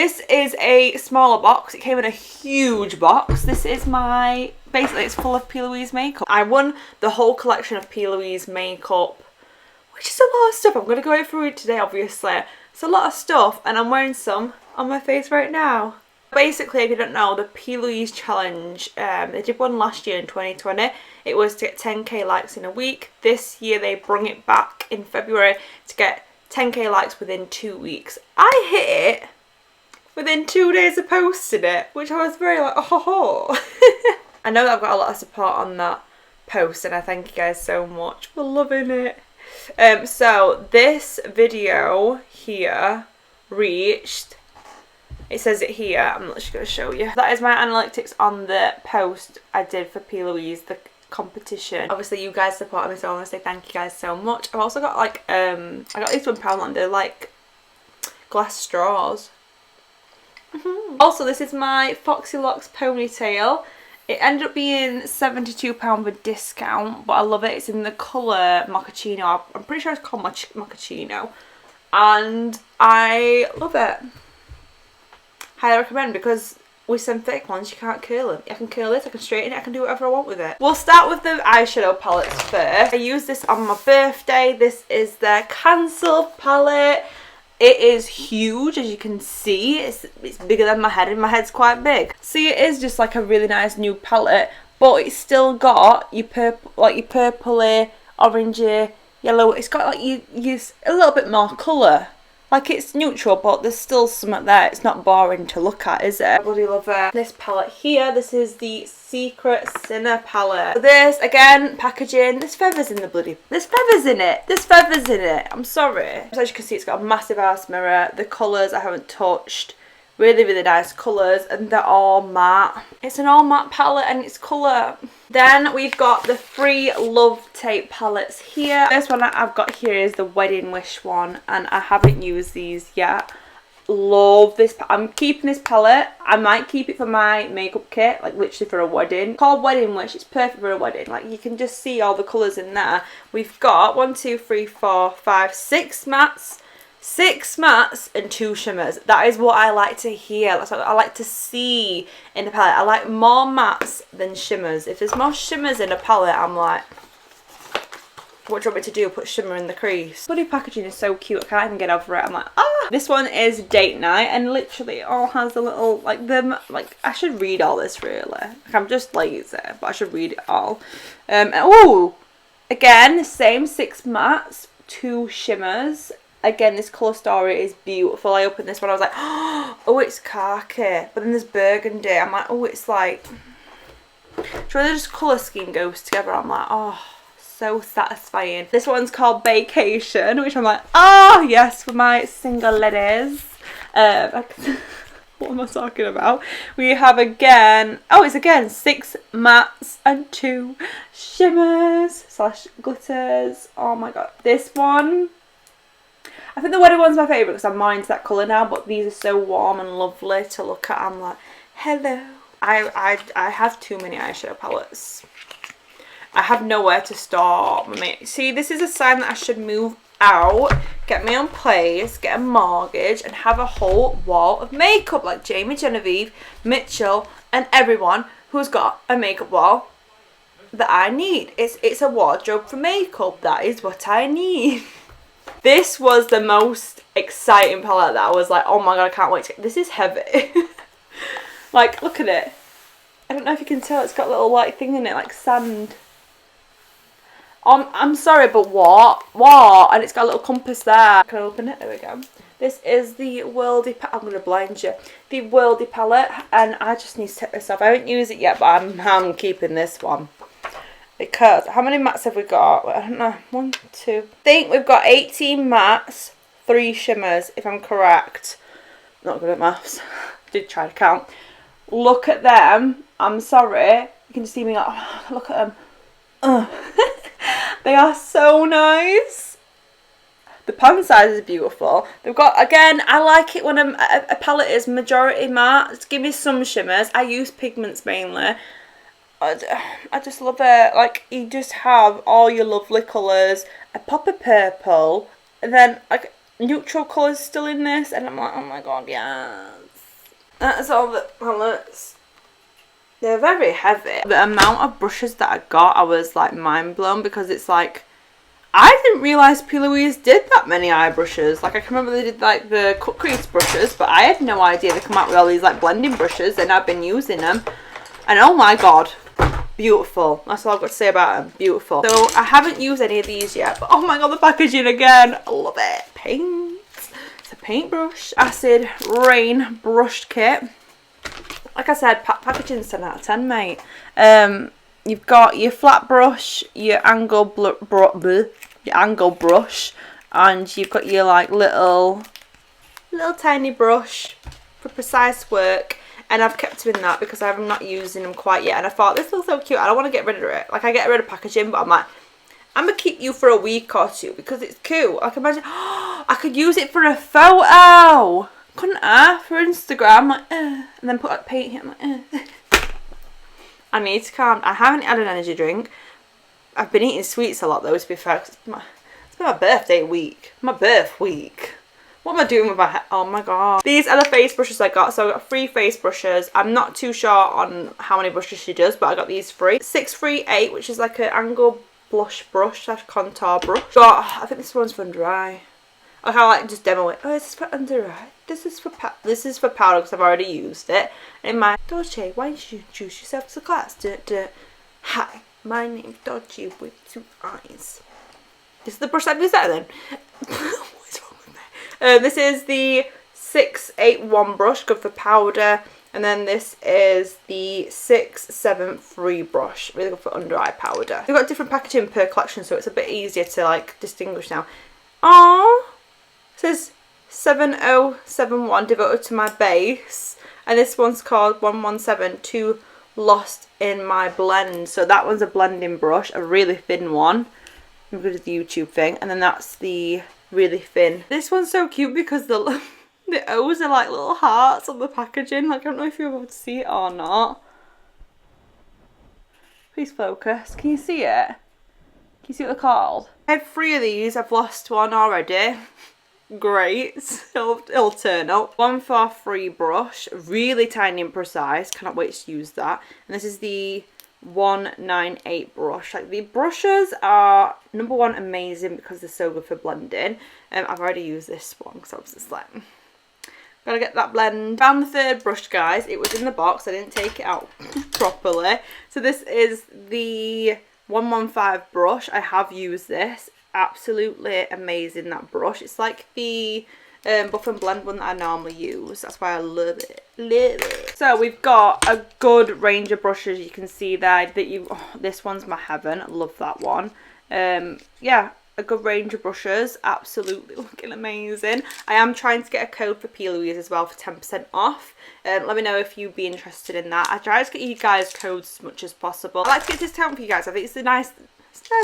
This is a smaller box. It came in a huge box. This is my, basically it's full of Plouise makeup. I won the whole collection of Plouise makeup, which is a lot of stuff. I'm going to go through it today, obviously. It's a lot of stuff, and I'm wearing some on my face right now. Basically, if you don't know, the Plouise challenge, they did one last year in 2020. It was to get 10k likes in a week. This year they brought it back in February to get 10k likes within 2 weeks. I hit it within 2 days of posting it, which I was very like, oh. I know that I've got a lot of support on that post, and I thank you guys so much for loving it. So this video here reached, it says it here, I'm not just going to show you. That is my analytics on the post I did for Plouise, the competition. Obviously you guys supported me, so I want to say thank you guys so much. I've also got like, I got these from Poundland, they're like glass straws. Also, this is my Foxy Locks ponytail. It ended up being £72 with discount, but I love it. It's in the colour Mochaccino. I'm pretty sure it's called Mochaccino. And I love it. Highly recommend, because with synthetic ones you can't curl them. I can curl it, I can straighten it, I can do whatever I want with it. We'll start with the eyeshadow palettes first. I used this on my birthday. This is the Cancel palette. It is huge, as you can see. It's bigger than my head, and my head's quite big. See, it is just like a really nice new palette, but it's still got your purple, like your purpley, orangey, yellow. It's got like you a little bit more colour. Like, it's neutral, but there's still something there. It's not boring to look at, is it? I bloody love it. This palette here, this is the Secret Sinner palette. So this, again, packaging. There's feathers in the bloody... There's feathers in it. There's feathers in it. I'm sorry. So as you can see, it's got a massive ass mirror. The colours I haven't touched. Really, really nice colours, and they're all matte. It's an all matte palette, and it's colour. Then we've got the 3 Love Tape palettes here. First one that I've got here is the Wedding Wish one, and I haven't used these yet. Love this. I'm keeping this palette. I might keep it for my makeup kit, like literally for a wedding. It's called Wedding Wish. It's perfect for a wedding. Like, you can just see all the colours in there. We've got 1, 2, 3, 4, 5, 6 mattes. 6 mattes and 2 shimmers. That is what I like to hear. That's what I like to see in the palette. I like more mattes than shimmers. If there's more shimmers in a palette, I'm like, what do you want me to do? Put shimmer in the crease. Bloody packaging is so cute. I can't even get over it. I'm like, ah! This one is Date Night, and literally it all has a little, like, I should read all this really. Like, I'm just lazy, but I should read it all. Oh! Again, same 6 mattes, 2 shimmers. Again, this colour story is beautiful. I opened this one, I was like, oh, it's khaki. But then there's burgundy. I'm like, oh, it's like... So this colour scheme goes together. I'm like, oh, so satisfying. This one's called Vacation, which I'm like, oh, yes, for my single ladies. What am I talking about? We have again, oh, it's again 6 mattes and 2 shimmers / glitters. Oh my god. This one... I think the wedding one's my favourite because I'm more into that colour now, but these are so warm and lovely to look at. I'm like, hello. I have too many eyeshadow palettes. I have nowhere to store. See, this is a sign that I should move out, get my own place, get a mortgage, and have a whole wall of makeup like Jamie, Genevieve, Mitchell, and everyone who's got a makeup wall that I need. It's a wardrobe for makeup. That is what I need. This was the most exciting palette that I was like, oh my god, I can't wait to get. This is heavy. Like, look at it. I don't know if you can tell, it's got a little like thing in it, like sand. I'm sorry, but what? And it's got a little compass there. Can I open it? There we go. This is the Worldy palette. I'm going to blind you. The Worldy palette, and I just need to take this off. I haven't used it yet, but I'm keeping this one. Because, how many mattes have we got? I don't know. 1, 2. I think we've got 18 mattes, 3 shimmers, if I'm correct. Not good at maths. Did try to count. Look at them. I'm sorry. You can see me like, oh, look at them. They are so nice. The pan size is beautiful. They've got, again, I like it when a palette is majority matte. Give me some shimmers. I use pigments mainly. I just love it. Like, you just have all your lovely colours, a pop of purple, and then like neutral colours still in this, and I'm like, oh my god, yes. That's all the palettes. They're very heavy. The amount of brushes that I got, I was like mind blown, because it's like, I didn't realise Plouise did that many eye brushes. Like, I can remember they did like the cut crease brushes, but I had no idea they come out with all these like blending brushes, and I've been using them. And oh my god, beautiful. That's all I've got to say about them. Beautiful. So I haven't used any of these yet, but oh my god, the packaging again. I love it. Paint. It's a paintbrush. Acid Rain brush kit. Like I said, packaging's 10 out of 10, mate. You've got your flat brush, your angle brush, and you've got your like little tiny brush for precise work. And I've kept them in that because I'm not using them quite yet. And I thought, this looks so cute. I don't want to get rid of it. Like, I get rid of packaging, but I'm like, I'm going to keep you for a week or two because it's cute. Like, imagine, oh, I could use it for a photo. Couldn't I? For Instagram. Like, and then put like paint here. I'm like, I need to calm. I haven't had an energy drink. I've been eating sweets a lot though, to be fair. It's been my birthday week. My birth week. What am I doing with my hair? Oh my god. These are the face brushes I got. So I got 3 face brushes. I'm not too sure on how many brushes she does, but I got these 3. 638, which is like an angle blush brush / contour brush. Got, I think this one's for under eye. I kind of like just demo it. Oh, this is for under eye. This is for powder because I've already used it. And in my Dolce, why don't you introduce yourself to class? Hi, my name's Dolce with 2 eyes. This is the brush I've used that then. What's wrong with me? This is the 681 brush, good for powder. And then this is the 673 brush, really good for under eye powder. They've got different packaging per collection, so it's a bit easier to like distinguish now. Aww. It says 7071 devoted to my base, and this one's called 1172 lost in my blend. So that one's a blending brush, a really thin one. I'm good at the YouTube thing. And then that's the really thin. This one's so cute because the O's are like little hearts on the packaging. Like, I don't know if you're able to see it or not. Please focus. Can you see it? Can you see what they're called? I have 3 of these. I've lost one already. Great. It'll turn up. 143 brush. Really tiny and precise. Cannot wait to use that. And this is the 198 brush. Like, the brushes are, number one, amazing because they're so good for blending. I've already used this one because I was just like, gotta get that blend. Found the 3rd brush, guys. It was in the box. I didn't take it out properly. So this is the 115 brush. I have used this. Absolutely amazing, that brush. It's like the Buff and Blend one that I normally use. That's why I love it. Love it. So we've got a good range of brushes. You can see there that this one's my heaven. I love that one. Yeah, a good range of brushes. Absolutely looking amazing. I am trying to get a code for Plouise as well for 10% off. Let me know if you'd be interested in that. I try to get you guys codes as much as possible. I like to get a discount for you guys. I think it's a nice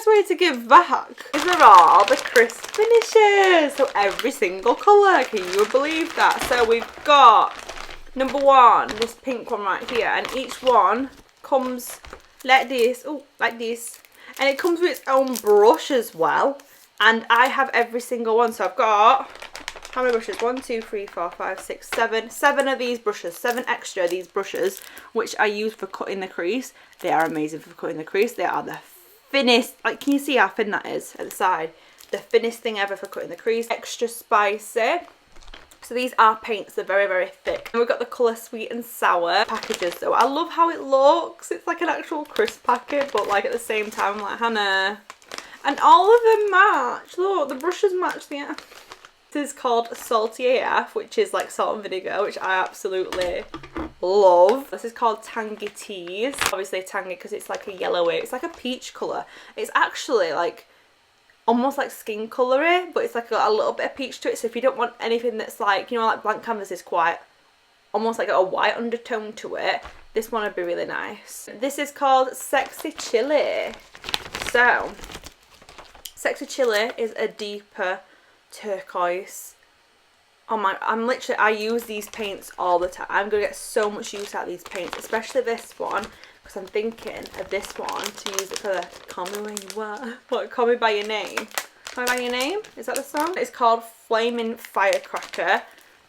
way to give back. These are all the crisp finishes. So every single colour. Can you believe that? So we've got number 1, this pink one right here. And each one comes like this. Oh, like this. And it comes with its own brush as well. And I have every single one. So I've got, how many brushes? 1, 2, 3, 4, 5, 6, 7. 7 of these brushes. 7 extra of these brushes, which I use for cutting the crease. They are amazing for cutting the crease. They are the thinnest, like, can you see how thin that is at the side? The thinnest thing ever for cutting the crease. Extra spicy. So these are paints. They're very, very thick. And we've got the colour Sweet and Sour packages. So I love how it looks. It's like an actual crisp packet, but like at the same time, I'm like, Hannah. And all of them match. Look, the brushes match the This is called Salty AF, which is like salt and vinegar, which I absolutely love. This is called Tangy Teas. Obviously tangy because it's like a yellowy, it's like a peach colour. It's actually like almost like skin coloury, but it's like got a little bit of peach to it. So if you don't want anything that's like, you know, like blank canvas is quite almost like a white undertone to it, this one would be really nice. This is called Sexy Chili. So Sexy Chili is a deeper turquoise. Oh my, I use these paints all the time. I'm gonna get so much use out of these paints, especially this one, because I'm thinking of this one to use it for the Call Me When You Are. What, Call Me By Your Name. Call Me By Your Name. Is that the song? It's called Flaming Firecracker.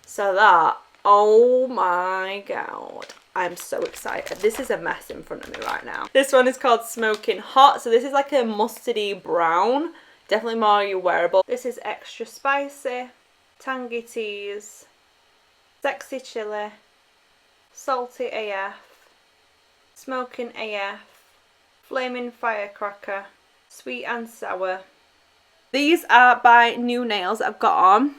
So that, oh my god. I'm so excited. This is a mess in front of me right now. This one is called Smoking Hot. So this is like a mustardy brown. Definitely more your wearable. This is Extra Spicy, Tangy Tease, Sexy Chili, Salty AF, Smoking AF, Flaming Firecracker, Sweet and Sour. These are by New Nails that I've got on.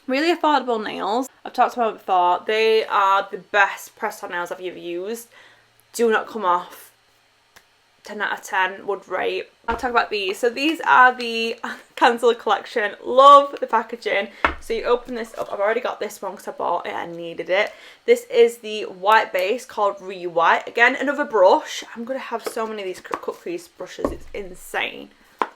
Really affordable nails. I've talked about it before. They are the best press-on nails I've ever used. Do not come off. 10 out of 10 would rate. I'll talk about these. So these are the Cancel collection. Love the packaging. So you open this up. I've already got this one because I bought it. I needed it. This is the white base called Re-White. Again, another brush. I'm going to have so many of these cut crease brushes. It's insane.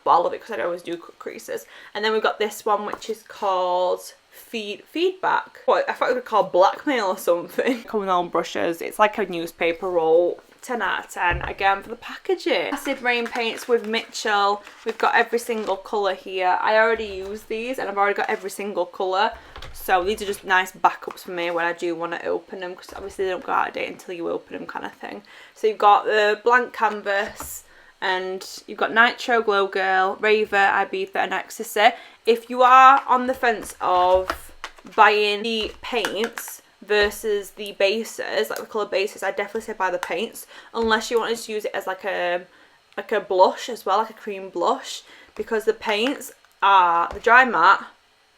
But I love it because I always do cut creases. And then we've got this one which is called Feedback. What I thought it was called Blackmail or something. Coming on brushes. It's like a newspaper roll. 10 out of 10 again for the packaging. Acid Rain paints with Mitchell. We've got every single colour here. I already use these and I've already got every single colour. So these are just nice backups for me when I do want to open them, because obviously they don't go out of date until you open them kind of thing. So you've got the blank canvas and you've got Nitro, Glow Girl, Raver, Ibiza and Ecstasy. If you are on the fence of buying the paints versus the bases, like the colour bases, I definitely say buy the paints, unless you wanted to use it as like a blush as well, like a cream blush, because the paints are the dry matte.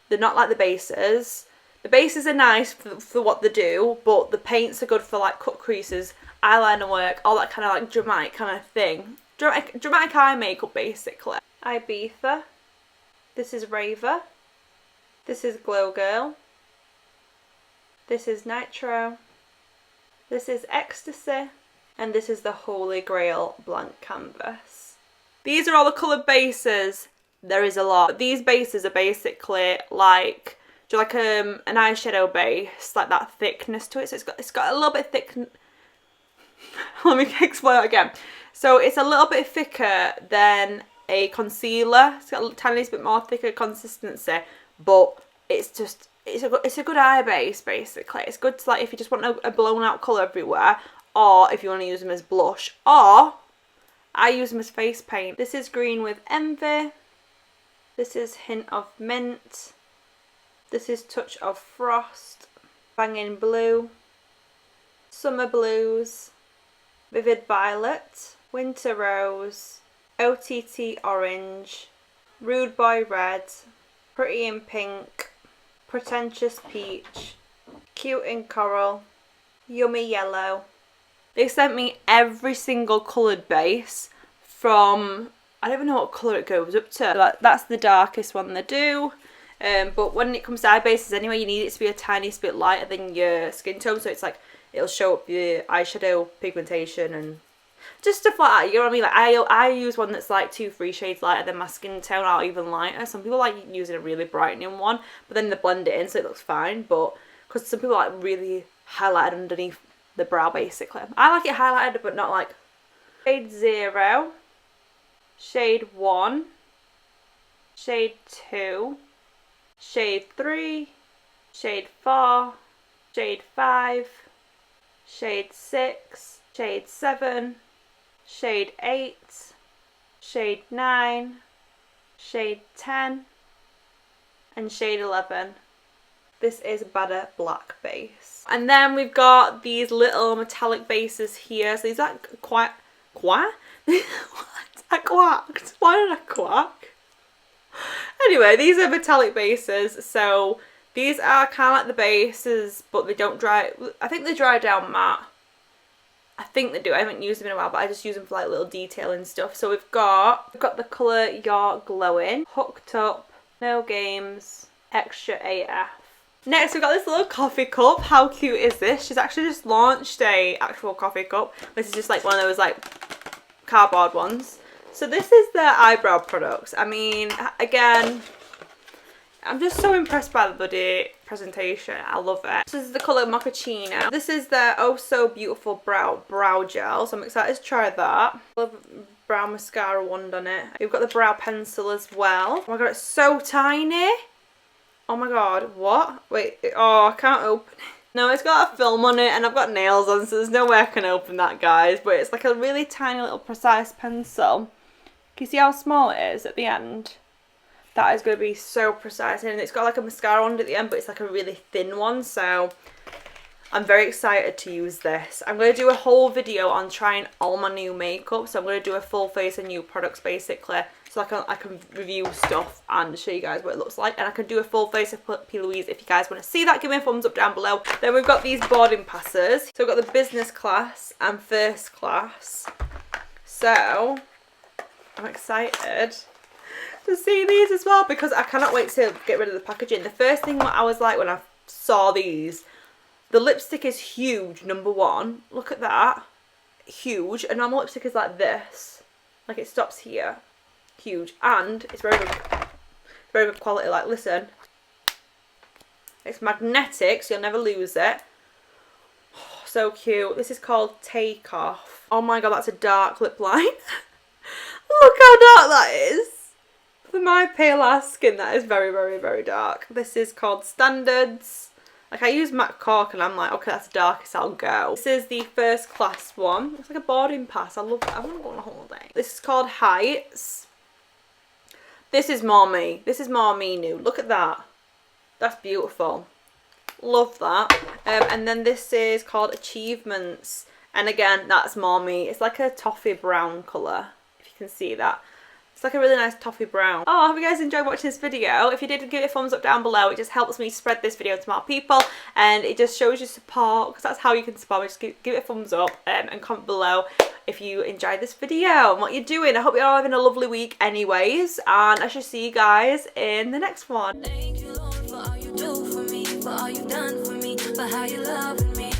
They're not like the bases. The bases are nice for what they do, but the paints are good for like cut creases, eyeliner work, all that kind of like dramatic kind of thing. Dramatic eye makeup basically. Ibiza. This is Raver. This is Glow Girl. This is Nitro. This is Ecstasy. And this is the Holy Grail blank canvas. These are all the coloured bases. There is a lot. But these bases are basically like, do you like an eyeshadow base, like that thickness to it. So it's got a little bit thick. Let me explain it again. So it's a little bit thicker than a concealer. It's got a tiny bit more thicker consistency, but it's just, it's a good eye base basically. It's good to, like, if you just want a blown out colour everywhere, or if you want to use them as blush, or I use them as face paint. This is Green with Envy. This is Hint of Mint. This is Touch of Frost. Banging Blue. Summer Blues. Vivid Violet. Winter Rose. OTT Orange. Rude Boy Red. Pretty in Pink. Pretentious Peach. Cute in Coral. Yummy Yellow. They sent me every single coloured base from, I don't even know what colour it goes up to. Like, that's the darkest one they do. But when it comes to eye bases anyway, you need it to be a tiny bit lighter than your skin tone. So it's like, it'll show up the eyeshadow pigmentation and just stuff like that. You know what I mean? Like I use one that's like 2-3 shades lighter than my skin tone, or even lighter. Some people like using a really brightening one, but then they blend it in so it looks fine. But because some people like really highlighted underneath the brow basically. I like it highlighted but not like. Shade 0, shade 1, shade 2, shade 3, shade 4, shade 5, shade 6, shade 7, shade 8, shade 9, shade 10, and shade 11. This is Badder Black base. And then we've got these little metallic bases here. So these are quite... What? I quacked. Why did I quack? Anyway, these are metallic bases. So these are kind of like the bases, but they don't dry... I think they dry down matte. I think they do. I haven't used them in a while, but I just use them for like little detailing stuff. So we've got the colour You're Glowing, Hooked Up, No Games, Extra AF. Next we've got this little coffee cup. How cute is this? She's actually just launched a actual coffee cup. This is just like one of those like cardboard ones. So this is their eyebrow products. I mean, again, I'm just so impressed by the bloody presentation. I love it. This is the colour Mochaccino. This is their Oh So Beautiful brow gel. So I'm excited to try that. I love brow mascara wand on it. We've got the brow pencil as well. Oh my god, it's so tiny. Oh my god, what? Wait, oh, I can't open it. No, it's got a film on it and I've got nails on, so there's no way I can open that, guys. But it's like a really tiny little precise pencil. Can you see how small it is at the end? That is going to be so precise. And it's got like a mascara on it at the end, but it's like a really thin one. So I'm very excited to use this. I'm going to do a whole video on trying all my new makeup. So I'm going to do a full face of new products basically. So I can review stuff and show you guys what it looks like. And I can do a full face of Plouise if you guys want to see that. Give me a thumbs up down below. Then we've got these boarding passes. So we've got the business class and first class. So I'm excited to see these as well because I cannot wait to get rid of the packaging. The first thing what I was like when I saw these, the lipstick is huge, number one. Look at that. Huge. A normal lipstick is like this. Like it stops here. Huge. And it's very good. Very good quality. Like, listen. It's magnetic, so you'll never lose it. Oh, so cute. This is called Take Off. Oh my god, that's a dark lip line. Look how dark that is. For my pale ass skin, that is very, very, very dark. This is called Standards. Like, I use MAC Cork and I'm like, okay, that's the darkest I'll go. This is the first class one. It's like a boarding pass. I love that. I want to go on a holiday. This is called Heights. This is more me. This is more me new. Look at that. That's beautiful. Love that. And then this is called Achievements. And again, that's more me. It's like a toffee brown colour, if you can see that. It's like a really nice toffee brown. Oh, I hope you guys enjoyed watching this video. If you did, give it a thumbs up down below. It just helps me spread this video to more people. And it just shows your support, because that's how you can support me. Just give it a thumbs up and comment below if you enjoyed this video and what you're doing. I hope you're all having a lovely week anyways. And I shall see you guys in the next one. Thank you, Lord, for all you do for me, for all you've done for me, for how you love me.